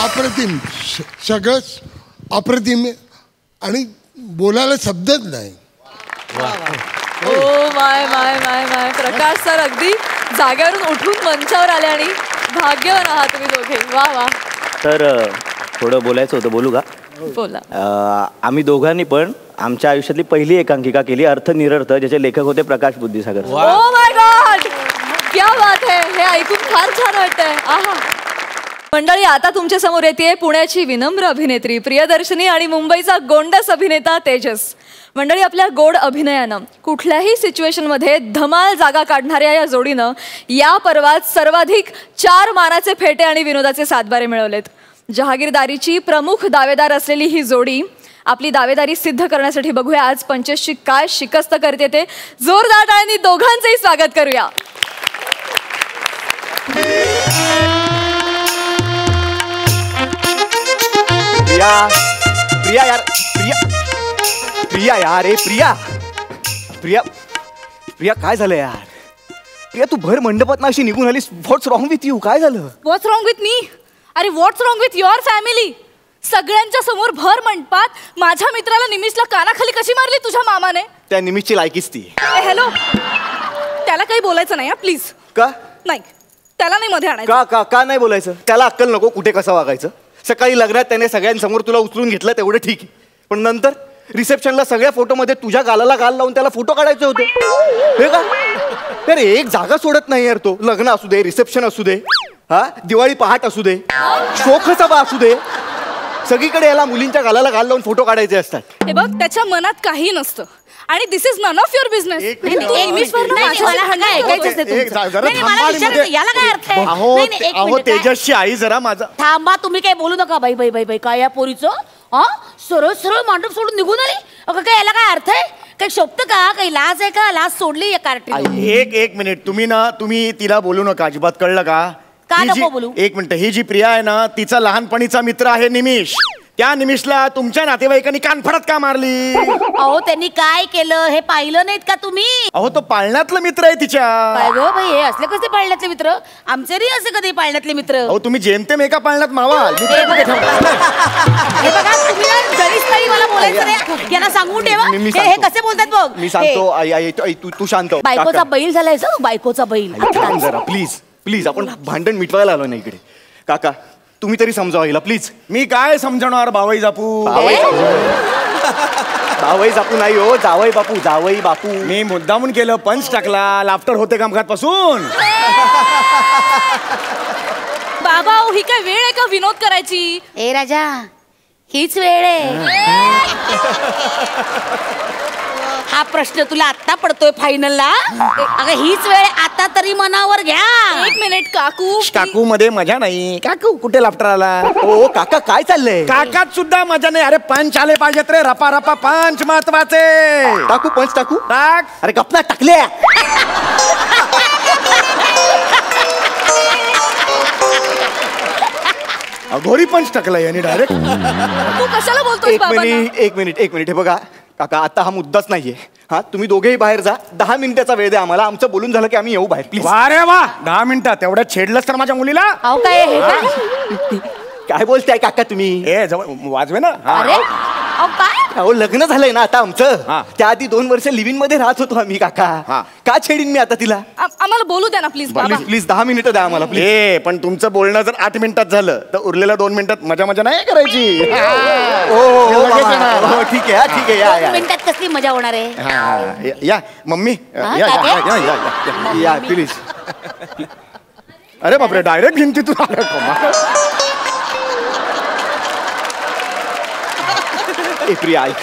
अप्रतिम, सगळंच अप्रतिम आणि बोलायला शब्दच नाही. Oh my my my my, Prakash sir अगदी जागेवरून उठून मंचावर आले आणि भाग्यवान आहात तुम्ही दोघे. वा वा. तर थोडं बोलायचं होतं, बोलू का? बोला. आम्ही दोघांनी पण आमच्या आयुष्यातली पहिली एकांकिका केली, अर्थ निरर्थ, ज्याचे लेखक होते प्रकाश बुद्धिसागर. ओ माय गॉड, क्या बात है. हे ऐकून फार छान वाटतंय. आहा. मंडळी, आता तुमच्या समोर येते पुण्याची विनम्र अभिनेत्री प्रियदर्शनी आणि मुंबईचा गोंडस अभिनेता तेजस. मंडळी, आपल्या गोड अभिनयानं कुठल्याही सिच्युएशनमध्ये धमाल जागा काढणाऱ्या या जोडीनं या पर्वात सर्वाधिक 4 मानाचे फेटे आणि विनोदाचे सातबारे मिळवलेत. जहागीरदारीची प्रमुख दावेदार असलेली ही जोडी आपली दावेदारी सिद्ध करण्यासाठी बघूया आज पंचेसची काय शिकस्त करते ते. जोरदार टाळ्यांनी दोघांचंही स्वागत करूया. प्रिया, प्रिया यार, प्रिया, प्रिया यार, प्रिया, प्रिया, प्रिया काय झालं यार? प्रिया, तू भर मंडपात ना अशी निघून आलीस. व्हॉट्स रॉंग विथ यू? काय झालं? व्हॉट्स रॉंग विथ मी? अरे व्हॉट्स रॉंग विथ युअर फॅमिली? सगळ्यांच्या समोर भर मंडपात माझ्या मित्राला निमिषला कानाखाली कशी मारली तुझ्या मामाने? त्या निमिषची लायकीच ती. हॅलो, त्याला काही बोलायचं नाही प्लीज. का नाही, त्याला नाही मध्ये आणायचं. का का का नाही बोलायचं? त्याला अक्कल नको कुठे कसं वागायचं? सकाळी लग्नात त्याने सगळ्यांसमोर तुला उचलून घेतलं तेवढं ठीक आहे, पण नंतर रिसेप्शनला सगळ्या फोटोमध्ये तुझ्या गालाला गाल लावून त्याला फोटो काढायचे होते. हे का? तर एक जागा सोडत नाही यार तो. लग्न असू दे, रिसेप्शन असू दे, हा दिवाळी पहाट असू दे, शोक सभा असू दे, सगळीकडे याला मुलींच्या गालाला गाल लावून फोटो काढायचे असतात. हे बघ, त्याच्या मनात काही नसतं आणि this is none of your business. अहो तेजसची आई जरा माझा थांबा, तुम्ही काय बोलू नका. बाई बाई बाई बाई काय या पोरीचं? हा, सरळ सरळ मांडव सोडून निघून आली. अगं काय याला काय अर्थ आहे? काही शोभत का? काही लाज आहे का? लाज सोडली या कार्टी. एक मिनिट, तुम्ही तिला बोलू नका अजिबात, कळलं का? का नको बोलू? एक मिनिट, ही जी प्रिया आहे ना, तिचा लहानपणीचा मित्र आहे निमिष. त्या निमिषला तुमच्या नातेवाईकांनी कानफडत का मारली? अहो त्यांनी काय केलं हे पाहिलं नाहीत का तुम्ही? अहो तो पाळण्यातला मित्र आहे तिच्या. काय गो बाई, हे असले कसे पाळण्यातले मित्र? आमचे नाही असे कधी पाळण्यातले मित्र. अहो तुम्ही जेमतेम एका पाळण्यात मावा. हे बघा, तुम्ही ना जरीच तरी मला बोलायचं नाही. यांना सांगून ठेवा हे कसे बोलतात बघ. मी सांगतो. आई तू शांत हो. बायकोचा बैल झालाय सर, बायकोचा बैल. जरा प्लीज प्लीज, आपण भांडण मिटवायला आलो ना इकडे. काका तुम्ही तरी समजावा हिला प्लीज. मी काय समजणार भावई बापू? जावई बापू नाही हो, जावई बापू, जावई बापू. मी मुद्दामून केलं, पंच टाकला, लाफ्टर होते कामकात पासून. बाबा ही काय वेळ आहे का विनोद करायची? ए राजा, हीच वेळ आहे. हा प्रश्न तुला आता पडतोय फायनलला? अगं हीच वेळ, आता तरी मनावर घ्या. एक मिनिट काकू. काकू मध्ये मजा नाही. काकू कुठे लाफ्टर आला? ओ काका काय चाललंय? काकात सुद्धा मजा नाही. अरे पंच आले पाहिजेत रे, रपा रपा पंच महत्वाचे. टाकू पंच टाकू? टाक. अरे गपना टाकल्या. अघोरी पंच टाकला याने डायरेक्ट. तू कशाला बोलतोय? एक मिनिट हे बघा काका, आता हा मुद्दाच नाहीये. हा तुम्ही दोघेही बाहेर जा. 10 मिनिटाचा वेळ द्या आम्हाला. आमचं बोलून झालं की आम्ही येऊ बाहेर प्लीज. वा रे वा, 10 मिनिटात एवढ्यात छेडलंस तर माझ्या मुलीला. अहो काय हे काय? काय बोलताय काका तुम्ही? ए जवळ वाजवे ना. अरे अहो काय? अहो लग्न झालंय ना आता आमचं. हा. त्या आधी 2 वर्ष लिव्हिंग मध्ये राहत होतो आम्ही काका. हा. का छेडीन मी आता तिला? आम्हाला बोलू द्या ना प्लीज बाबा. प्लीज प्लीज 10 मिनिटं द्या आम्हाला प्लीज. ए पण तुमचं बोलणं जर 8 मिनिटात झालं तर उरलेल्या 2 मिनिटात मजा मजा नाही करायची. हो ठीक आहे ठीक आहे. 2 मिनिटात कसली मजा होणार आहे? या मम्मी या प्लीज. अरे बापरे, डायरेक्ट भिंतीतून प्रिया ऐक,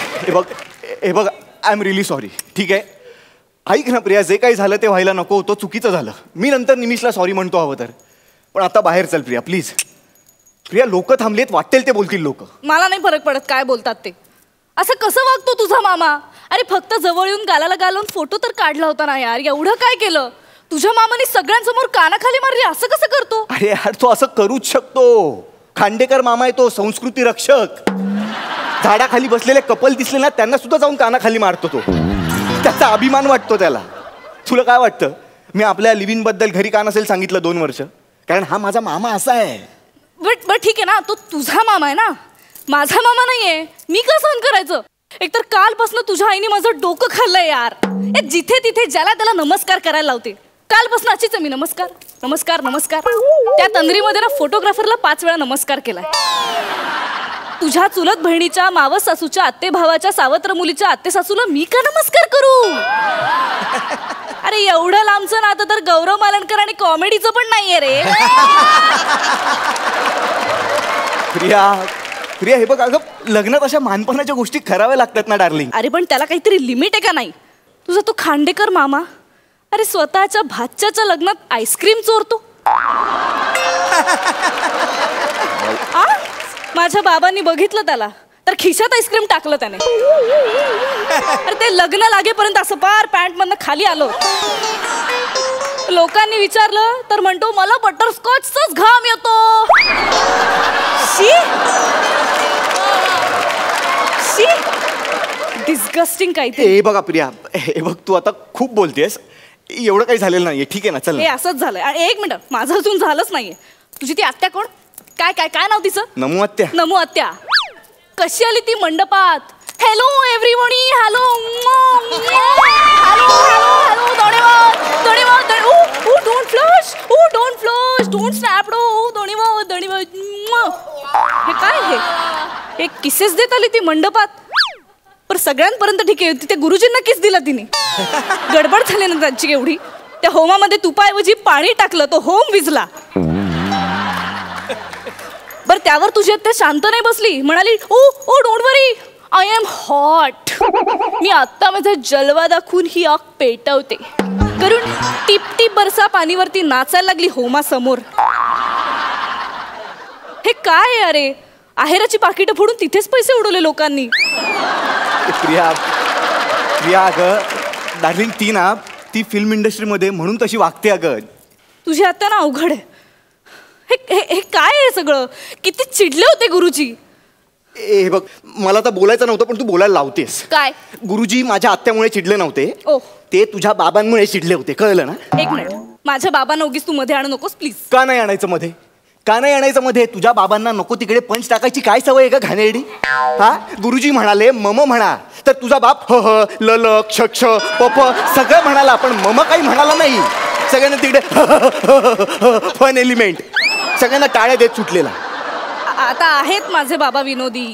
हे बघ आय एम रिअली सॉरी. ठीक आहे ऐक ना प्रिया, जे काही झालं ते व्हायला नको होतं, चुकीचं झालं. मी नंतर निमिषला सॉरी म्हणतो हवं तर, पण आता बाहेर चल प्रिया प्लीज. प्रिया लोक थांबलेत, वाटेल ते बोलतील लोक. मला नाही फरक पडत काय बोलतात ते. असं कसं वागतो तुझा मामा? अरे फक्त जवळ येऊन गालाला गालून फोटो तर काढला होता ना यार, एवढं काय केलं? तुझ्या मामाने सगळ्यांसमोर कानाखाली मारली, असं कसं करतो? अरे यार तो असं करूच शकतो. खांडेकर मामा आहे तो, संस्कृती रक्षक. झाडाखाली बसलेले कपल दिसले ना त्यांना सुद्धा जाऊन कानाखाली मारतो तो. त्याचा अभिमान वाटतो त्याला. तुला काय वाटतं मी आपल्या लिव्हिंग बद्दल घरी का नसेल सांगितलं 2 वर्ष? कारण हा माझा मामा असा आहे. बट ठीक आहे ना, तो तुझा मामा आहे ना, माझा मामा नाहीये. मी का सहन करायचं? एकतर कालपासून तुझ्या आईने माझं डोकं खाल्लंय यार. जिथे तिथे ज्याला त्याला नमस्कार करायला लावते. कालपासून अशीच मी नमस्कार नमस्कार नमस्कार. त्या तंद्रीमध्ये ना फोटोग्राफरला 5 वेळा नमस्कार केलाय. तुझ्या चुलत बहिणीच्या, मावस सासूच्या, आत्ते भावाच्या, सावत्र मुलीच्या आत्ते सासूला मी का नमस्कार करू? अरे एवढं लांबचं नातं तर गौरव मालनकर आणि कॉमेडीचं पण नाहीये रे. प्रिया प्रिया हे बघ अगं, लग्नात अशा मानपणाच्या गोष्टी कराव्या लागतात ना डार्लिंग. अरे पण त्याला काहीतरी लिमिट आहे का नाही? तुझा तो खांडेकर मामा अरे स्वतःच्या भाच्याच्या लग्नात आईस्क्रीम चोरतो. माझ्या बाबांनी बघितलं त्याला तर खिशात आईस्क्रीम टाकलं त्याने. अरे ते लग्न लागेपर्यंत असं पार पॅन्ट मधनं खाली आलो. लोकांनी विचारलं तर म्हणतो मला बटरस्कॉचचाच घाम येतो. शी शी डिस्गस्टिंग काहीतरी. हे बघा प्रिया, हे बघ तू आता खूप बोलतेस. एवढं काही झालेलं नाहीये. ठीक आहे ना, चल. हे असंच झालंय. आणि 1 मिनिट, माझं अजून झालंच नाहीये. तुझी ती आत्या कोण? काय काय काय नाव तिचं? नमू आत्या. नमू आत्या कशी आली ती मंडपात? Hello everybody, hello hello hello धन्यवाद don't flush, don't flush, don't snap, धन्यवाद. हे काय हे किसेस देत आली ती मंडपात? पण सगळ्यांपर्यंत ठीक आहे, तिथे गुरुजींना किस दिला तिने. गडबड झाली ना त्यांची एवढी. त्या होमामध्ये तुपाऐवजी पाणी टाकलं, तो होम विजला. बर त्यावर तुझी आत्या शांत नाही बसली, म्हणाली oh oh don't worry, I am hot. मी आत्ता माझा जलवा दाखवून ही आग पेटवते करून टिप टिप बरसा पाणीवरती नाचायला लागली होमा समोर. हे काय आहे अरे, आहेराची पाकिटं फोडून तिथेच पैसे उडवले लोकांनी. प्रिया प्रिया अगं डार्लिंग, ती फिल्म इंडस्ट्रीमध्ये म्हणून तशी वागते अगं. तुझी आत्या ना अवघड आहे. हे काय आहे सगळं, किती चिडले होते गुरुजी. हे बघ, मला तर बोलायचं नव्हतं पण तू बोलायला लावतेस. काय? गुरुजी माझ्या आत्यामुळे चिडले नव्हते, ते तुझ्या बाबांमुळे चिडले होते, कळलं ना? एक मिनिट, माझ्या बाबांना उगीच तू मध्ये आणू नकोस प्लीज. का नाही आणायचं मध्ये? का नाही आणायचं मध्ये? तुझ्या बाबांना नको तिकडे पंच टाकायची काय सवय आहे का घाणेरडी? हा, गुरुजी म्हणाले मम म्हणा, तर तुझा बाप ह ह ल ल क्ष क्ष प प सगळं म्हणाला, पण मम काही म्हणाला नाही. सगळ्यांना तिकडे फन एलिमेंट, सगळ्यांना टाळ्या देत सुटलेला. आता आहेत माझे बाबा विनोदी,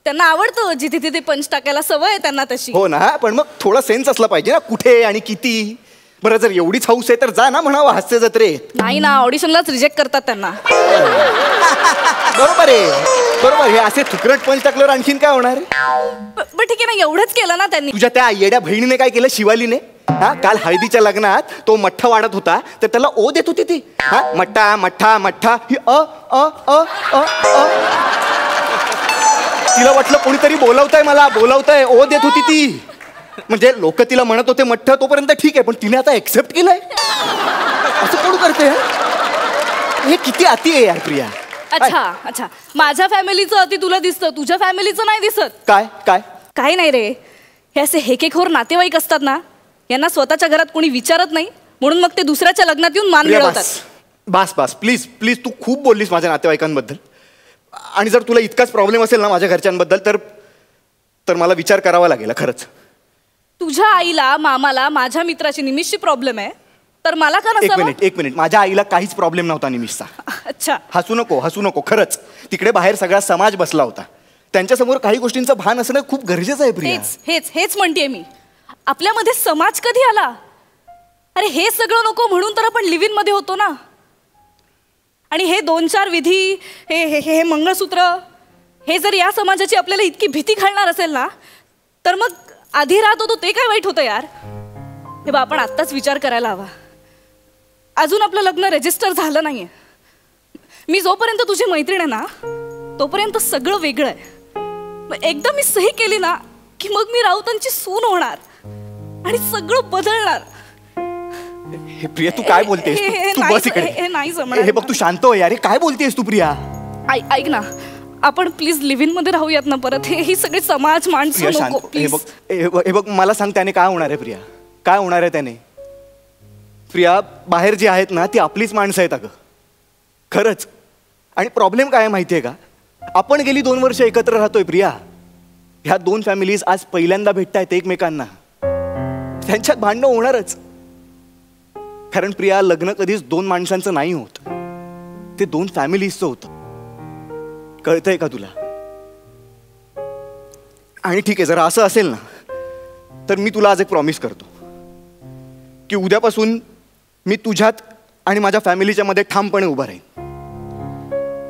त्यांना आवडतं जिथे तिथे पंच टाकायला, सवय आहे त्यांना तशी. हो ना, पण मग थोडा सेन्स असला पाहिजे ना, कुठे आणि किती. बरं, जर एवढीच हौस आहे तर जा ना म्हणावं हास्य जत्रेत. नाही ना, ऑडिशनलाच रिजेक्ट करतात त्यांना. बरोबर आहे, बरोबर. हे असे तुकरट पंच टाकल्यावर आणखीन काय होणार? पण ठीक आहे ना, एवढंच केलं ना त्यांनी. तुझ्या त्या येड्या बहिणीने काय केलं, शिवालीने? हा, काल हळदीच्या लग्नात तो मठ्ठा वाढत होता तर त्याला ओ देत होती ती. हा, मठ्ठा मठ्ठा मठ्ठा, ही अ अ अ अ अ. तिला वाटलं कोणीतरी बोलवतंय, मला बोलवतंय, ओ देत होती ती. म्हणजे लोक तिला म्हणत होते मठ्ठ, तोपर्यंत ठीक आहे, पण तिने आता एक्सेप्ट केलंय. असं कोण करते? हे किती अति आहे यार प्रिया. अच्छा अच्छा, माझ्या फॅमिलीचं अति तुला दिसतं, तुझ्या फॅमिलीचं नाही दिसत. काय काय? काही नाही रे, हे असे हेकेखोर नातेवाईक असतात ना, यांना स्वतःच्या घरात कोणी विचारत नाही, म्हणून मग ते दुसऱ्याच्या लग्नात येऊन मान मिळवतात. बस बस, प्लीज प्लीज, तू खूप बोललीस माझ्या नातेवाईकांबद्दल. आणि जर तुला इतकाच प्रॉब्लेम असेल ना माझ्या घरच्यांबद्दल, तर मला विचार करावा लागेल खरंच. तुझ्या आईला, मामाला माझ्या मित्राची निमिषची प्रॉब्लेम आहे, तर मला का नसावं? एक मिनिट, माझ्या आईला काहीच प्रॉब्लेम नव्हता निमिषचा. अच्छा, हसू नको खरंच. तिकडे बाहेर सगळा समाज बसला होता, त्यांच्यासमोर काही गोष्टींचं भान असणं खूप गरजेचं आहे प्रिया. हेच म्हणतेय मी, आपल्यामध्ये समाज कधी आला? अरे हे सगळं नको म्हणून तर आपण लिव्ह इन मध्ये होतो ना. आणि हे 2-4 विधी, हे मंगळसूत्र, हे जर या समाजाची आपल्याला इतकी भीती घालणार असेल ना, तर मग आधी राहत होतो ते काय वाईट होतं यार? हे बा, आपण आत्ताच विचार करायला हवा. अजून आपलं लग्न रजिस्टर झालं नाहीये. मी जोपर्यंत तुझी मैत्रीण आहे ना, तोपर्यंत सगळं वेगळं आहे. एकदा मी सही केली ना की मग मी राऊतांची सून होणार आणि सगळं बदलणार. हे प्रिया, तू काय बोलतेस? तू बस इकडे. हे नाही जमणार. हे बघ, तू शांत हो यार. काय बोलतेस तू प्रिया? ऐक ना, आपण प्लीज लिव्ह इन मध्ये राहूयात ना परत. ही सगळी समाज माणसं नको प्लीज. हे बघ, मला सांग त्याने काय होणार आहे प्रिया? काय होणार आहे त्याने? प्रिया, बाहेर जी आहेत ना ती आपलीच माणसं आहेत अगं, खरंच. आणि प्रॉब्लेम काय आहे माहितीये का? आपण गेली 2 वर्ष एकत्र राहतोय प्रिया. ह्या 2 फॅमिलीज आज पहिल्यांदा भेटतायत एकमेकांना. त्यांच्यात भांडणं होणारच, कारण प्रिया, लग्न कधीच 2 माणसांचं नाही होत, ते 2 फॅमिलीजचं होतं. कळतंय का तुला? आणि ठीक आहे, जर असं असेल ना तर मी तुला आज एक प्रॉमिस करतो की उद्यापासून मी तुझ्यात आणि माझ्या फॅमिलीच्या मध्ये ठामपणे उभा राहीन.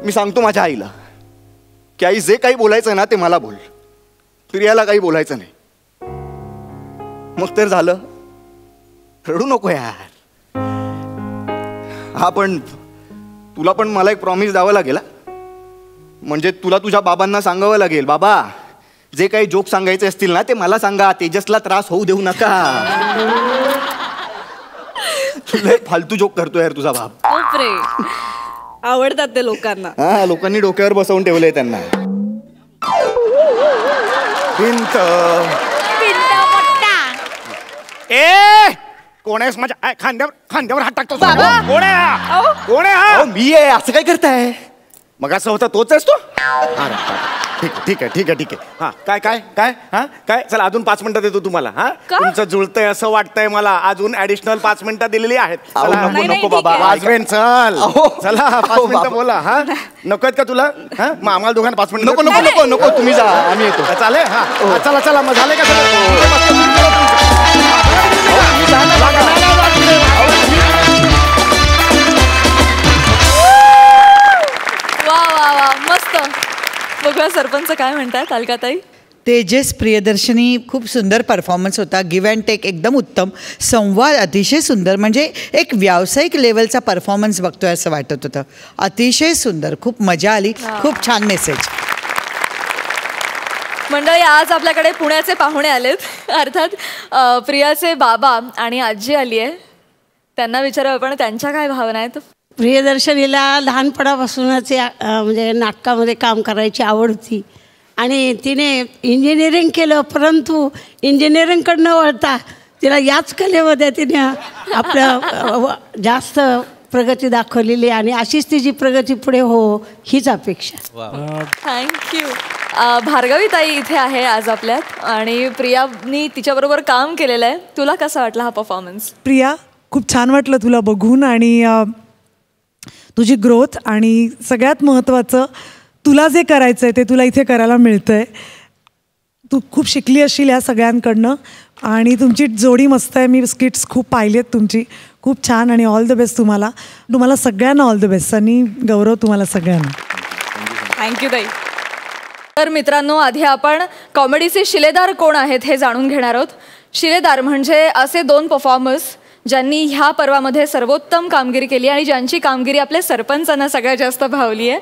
मी सांगतो माझ्या आईला की आई, जे काही बोलायचं ना ते मला बोल, प्रियाला काही बोलायचं नाही. मग तर झालं. रडू नको यार. हा, पण तुला पण मला एक प्रॉमिस द्यावं लागेल. म्हणजे तुला तुझ्या बाबांना सांगावं लागेल, बाबा जे काही जोक सांगायचे असतील ना ते मला सांगा, तेजसला त्रास होऊ देऊ नका. फालतू जोक करतो यार तुझा बाप. आवडतात ते लोकांना. हा, लोकांनी डोक्यावर बसवून ठेवलंय त्यांना. भिंत कोण आहेस? माझ्या खांद्यावर हात टाकतो. कोण आहे? कोण आहे? मी आहे. असं काय करताय? मग असं होतं तोच आहेस तो? ठीक आहे. हा, काय हा काय? चला, अजून 5 मिनिटं देतो तुम्हाला. हा, तुमचं जुळतंय असं वाटतंय मला. अजून ऍडिशनल 5 मिनिटं दिलेली आहेत. नको बाबा, वाजवेन. चला 5 मिनिटं बोला. हा, नको आहेत का तुला? हा, मग आम्हाला दोघांना 5 मिनिटं. नको, तुम्ही जा, आम्ही येतो. चालेल. हा, चला मग झाले का? वा वा वा, मस्त काय म्हणतायत अलकाताई? तेजस प्रियदर्शनी खूप सुंदर परफॉर्मन्स होता. गिव्ह अँड टेक एकदम उत्तम. संवाद अतिशय सुंदर. म्हणजे एक व्यावसायिक लेवलचा परफॉर्मन्स बघतोय असं वाटत होतं. अतिशय सुंदर. खूप मजा आली. खूप छान मेसेज. मंडळी, आज आपल्याकडे पुण्याचे पाहुणे आलेत. अर्थात प्रियाचे बाबा आणि आजी आली आहे. त्यांना विचारू आपण त्यांच्या काय भावना आहेत. प्रियदर्शनीला लहानपणापासूनच म्हणजे नाटकामध्ये काम करायची आवड होती आणि तिने इंजिनिअरिंग केलं, परंतु इंजिनिअरिंगकडनं वळता तिला याच कलेमध्ये तिने आपलं जास्त प्रगती दाखवलेली आणि अशीच तिची प्रगती पुढे हो हीच अपेक्षा. थँक्यू. भार्गवीताई इथे आहे आज आपल्यात आणि प्रियानी तिच्याबरोबर काम केलेलं आहे. तुला कसा वाटला हा परफॉर्मन्स? प्रिया, खूप छान वाटलं तुला बघून आणि तुझी ग्रोथ आणि सगळ्यात महत्त्वाचं तुला जे करायचं आहे ते तुला इथे करायला मिळतं आहे. तू खूप शिकली असशील या सगळ्यांकडनं आणि तुमची जोडी मस्त आहे. मी स्किट्स खूप पाहिली आहेत तुमची. खूप छान आणि ऑल द बेस्ट तुम्हाला. तुम्हाला सगळ्यांना ऑल द बेस्ट आणि गौरव तुम्हाला सगळ्यांना. थँक्यू ताई. तर मित्रांनो, आधी आपण कॉमेडीचे शिलेदार कोण आहेत हे जाणून घेणार आहोत. शिलेदार म्हणजे असे 2 परफॉर्मर्स ज्यांनी ह्या पर्वामध्ये सर्वोत्तम कामगिरी केली आणि ज्यांची कामगिरी आपल्या सरपंचांना सगळ्यात जास्त भावली आहे.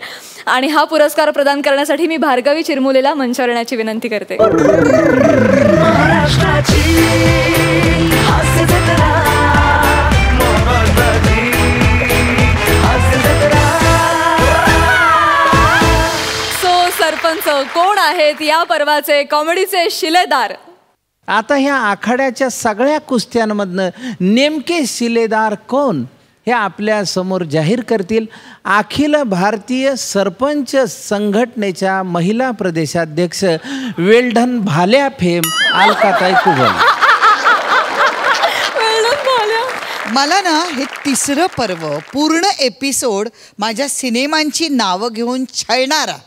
आणि हा पुरस्कार प्रदान करण्यासाठी मी भार्गवी चिरमुलेला मंचावर येण्याची विनंती करते. सो सरपंच, कोण आहेत या पर्वाचे कॉमेडीचे शिलेदार? आता ह्या आखाड्याच्या सगळ्या कुस्त्यांमधनं नेमके शिलेदार कोण हे आपल्या समोर जाहीर करतील अखिल भारतीय सरपंच संघटनेच्या महिला प्रदेशाध्यक्ष वेल्डन भाल्या फेम अलकाताई कुबल. मला ना हे 3रं पर्व पूर्ण एपिसोड माझ्या सिनेमांची नावं घेऊन छळणारा,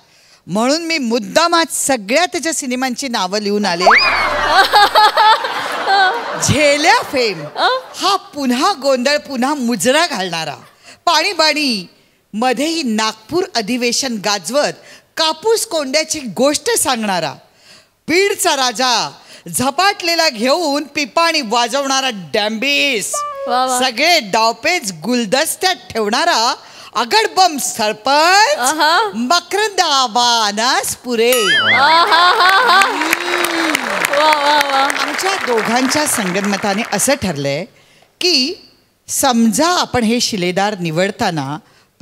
म्हणून मी मुद्दामात सगळ्या त्याच्या सिनेमांची नावं लिहून आले. झेल्या फेम हा पुन्हा गोंधळ, पुन्हा मुजरा घालणारा, पाणी बाणी मध्येही नागपूर अधिवेशन गाजवत कापूस कोंड्याची गोष्ट सांगणारा, बीडचा राजा झपाटलेला घेऊन पिपाणी वाजवणारा डॅम्बिस, सगळे डावपेच गुलदस्त्यात ठेवणारा अगडबम सरपंच मकरंद आबानास पुरे. आमच्या दोघांच्या संगनमताने असं ठरलंय की समजा आपण हे शिलेदार निवडताना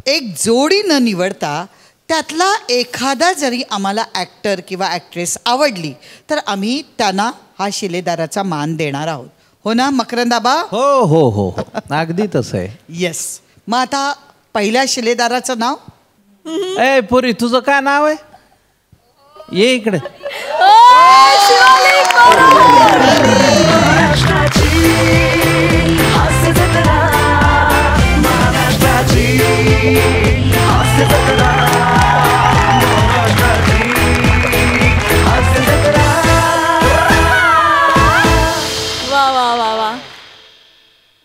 एक जोडी न निवडता त्यातला एखादा जरी आम्हाला ॲक्टर किंवा ॲक्ट्रेस आवडली तर आम्ही त्यांना हा शिलेदाराचा मान देणार आहोत. हो ना मकरंद आबा? हो हो हो, अगदी तसं आहे. येस. मग आता पहिल्या शिलेदाराचं नाव? ए पुरी, तुझं काय नाव आहे? ये इकडे.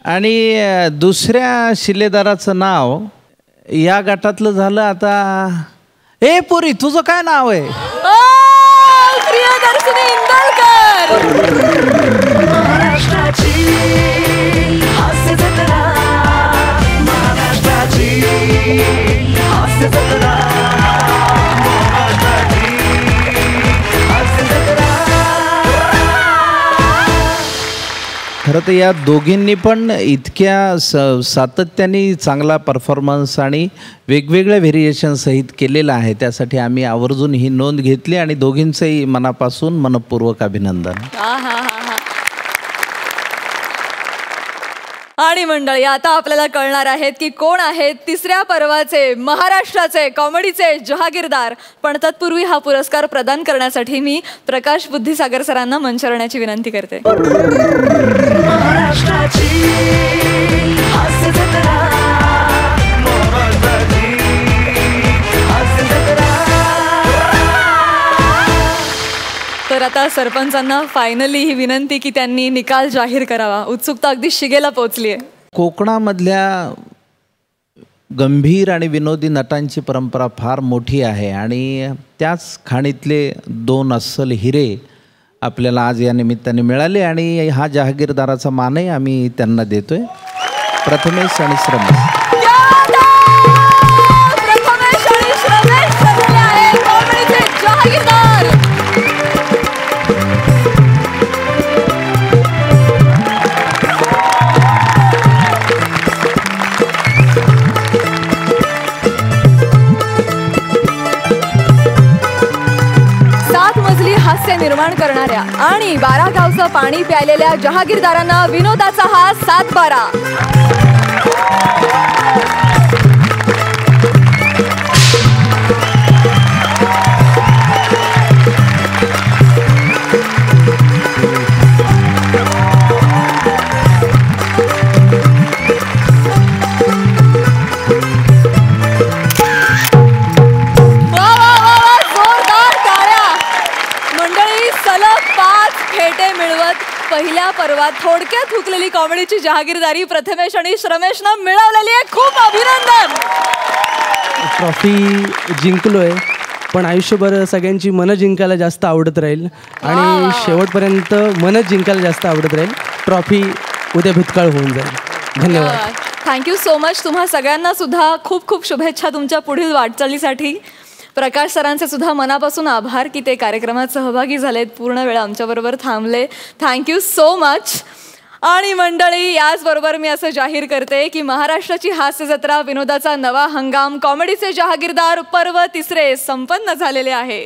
आणि दुसऱ्या शिलेदाराचं नाव या गटातलं झालं. आता ए पुरी, तुझं काय नाव आहे? प्रियदर्शनी इंदलकर. खरं तर या दोघींनी पण इतक्या सातत्याने चांगला परफॉर्मन्स आणि वेगवेगळ्या व्हेरिएशन सहित केलेला आहे. त्यासाठी आम्ही आवर्जून ही नोंद घेतली आणि दोघींचंही मनापासून मनपूर्वक अभिनंदन. आणि मंडळी, आता आपल्याला कळणार आहेत की कोण आहेत 3ऱ्या पर्वाचे महाराष्ट्राचे कॉमेडीचे जहागीरदार. पण तत्पूर्वी हा पुरस्कार प्रदान करण्यासाठी मी प्रकाश बुद्धिसागर सरांना मंचावर येण्याची विनंती करते. तर आता सरपंचांना फायनली ही विनंती की त्यांनी निकाल जाहीर करावा. उत्सुकता अगदी शिगेला पोहोचली आहे. कोकणामधल्या गंभीर आणि विनोदी नटांची परंपरा फार मोठी आहे आणि त्याच खाणीतले 2 अस्सल हिरे आपल्याला आज या निमित्ताने मिळाले आणि हा जहागीरदाराचा मानही आम्ही त्यांना देतोय, प्रथमेश आणि श्रमेश. प्रथमेश आणि श्रमेश ठरलेले आहेत कॉमेडीचे जहागीरदार. हास्य निर्माण करणाऱ्या आणि 12 गावचं पाणी प्यायलेल्या जहागीरदारांना विनोदाचा हा 7-12. पहिल्या पर्वात थोडक्यात हुकलेली कॉमेडीची जहागीरदारी प्रथमेश आणि श्रमेशनं मिळवलेली आहे. खूप अभिनंदन. ट्रॉफी जिंकलोय पण आयुष्यभर सगळ्यांची मनं जिंकायला जास्त आवडत राहील आणि शेवटपर्यंत मनच जिंकायला जास्त आवडत राहील. ट्रॉफी उद्या भूतकाळ होऊन जाईल. धन्यवाद. Thank you so much. तुम्हा सगळ्यांना सुद्धा खूप खूप शुभेच्छा तुमच्या पुढील वाटचालीसाठी. प्रकाश सरांचे सुद्धा मनापासून आभार की ते कार्यक्रमात सहभागी झालेत, पूर्ण वेळ आमच्याबरोबर थांबले. Thank you so much. आणि मंडळी, याचबरोबर मी असं जाहीर करते की महाराष्ट्राची हास्य जत्रा विनोदाचा नवा हंगाम कॉमेडीचे जहागीरदार पर्व 3 संपन्न झालेले आहे.